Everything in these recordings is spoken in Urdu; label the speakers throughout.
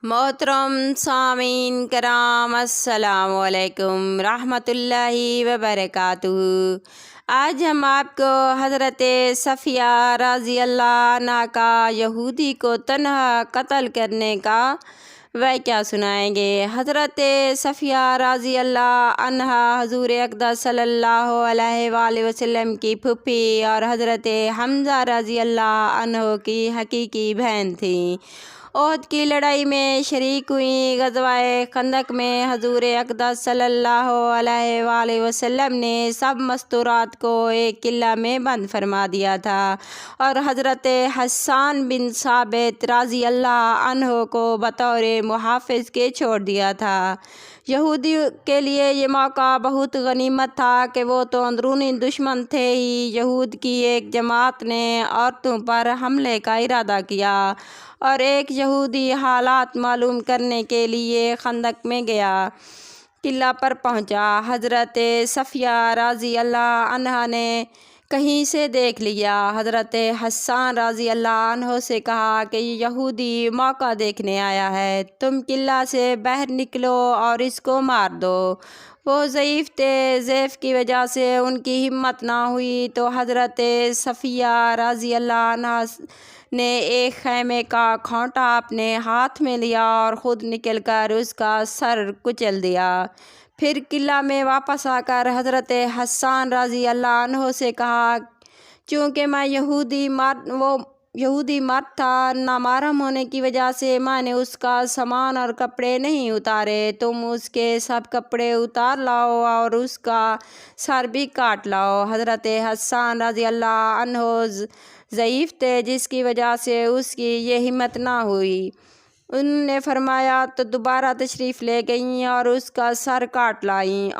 Speaker 1: محترم سامعین کرام، السلام علیکم رحمۃ اللہ وبرکاتہ۔ آج ہم آپ کو حضرت صفیہ رضی اللہ عنہا کا یہودی کو تنہا قتل کرنے کا واقعہ سنائیں گے۔ حضرت صفیہ رضی اللہ عنہا حضور اقدس صلی اللہ علیہ وآلہ وسلم کی پھوپھی اور حضرت حمزہ رضی اللہ عنہ کی حقیقی بہن تھیں۔ احد کی لڑائی میں شریک ہوئی۔ غزوہ خندق میں حضور اقدس صلی اللہ علیہ وآلہ وسلم نے سب مستورات کو ایک قلعہ میں بند فرما دیا تھا اور حضرت حسان بن ثابت رضی اللہ عنہ کو بطور محافظ کے چھوڑ دیا تھا۔ یہودی کے لیے یہ موقع بہت غنیمت تھا کہ وہ تو اندرونی دشمن تھے ہی، یہود کی ایک جماعت نے عورتوں پر حملے کا ارادہ کیا اور ایک یہودی حالات معلوم کرنے کے لیے خندق میں گیا۔ قلعہ پر پہنچا۔ حضرت صفیہ رضی اللہ عنہا نے کہیں سے دیکھ لیا۔ حضرت حسان رضی اللہ عنہ سے کہا کہ یہ یہودی موقع دیکھنے آیا ہے، تم قلعہ سے باہر نکلو اور اس کو مار دو۔ وہ ضعیف تھے، ضعف کی وجہ سے ان کی ہمت نہ ہوئی تو حضرت صفیہ رضی اللہ عنہ نے ایک خیمے کا کھونٹا اپنے ہاتھ میں لیا اور خود نکل کر اس کا سر کچل دیا۔ پھر قلعہ میں واپس آ کر حضرت حسان رضی اللہ عنہ سے کہا، چونکہ میں یہودی مرد تھا، نامحرم ہونے کی وجہ سے میں نے اس کا سامان اور کپڑے نہیں اتارے، تم اس کے سب کپڑے اتار لاؤ اور اس کا سر بھی کاٹ لاؤ۔ حضرت حسان رضی اللہ عنہ ضعیف تھے، جس کی وجہ سے اس کی یہ ہمت نہ ہوئی۔ انہوں نے فرمایا تو دوبارہ تشریف لے گئیں اور اس کا سر کاٹ لائیں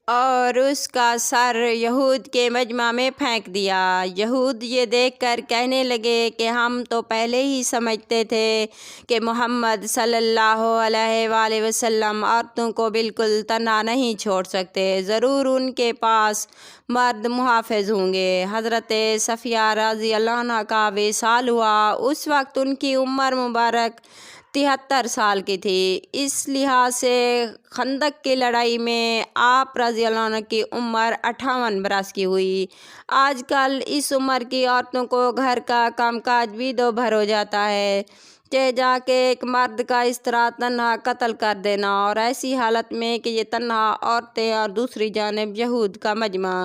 Speaker 1: اور اس کا سر یہود کے مجمع میں پھینک دیا۔ یہود یہ دیکھ کر کہنے لگے کہ ہم تو پہلے ہی سمجھتے تھے کہ محمد صلی اللہ علیہ وآلہ وسلم عورتوں کو بالکل تنہا نہیں چھوڑ سکتے، ضرور ان کے پاس مرد محافظ ہوں گے۔ حضرت صفیہ رضی اللہ عنہ کا وصال ہوا۔ اس وقت ان کی عمر مبارک 73 سال کی تھی۔ اس لحاظ سے خندق کی لڑائی میں آپ رضی اللہ عنہ کی عمر 58 برس کی ہوئی۔ آج کل اس عمر کی عورتوں کو گھر کا کام کاج بھی دو بھر ہو جاتا ہے، کہ جا کے ایک مرد کا اس طرح تنہا قتل کر دینا، اور ایسی حالت میں کہ یہ تنہا عورتیں اور دوسری جانب یہود کا مجمع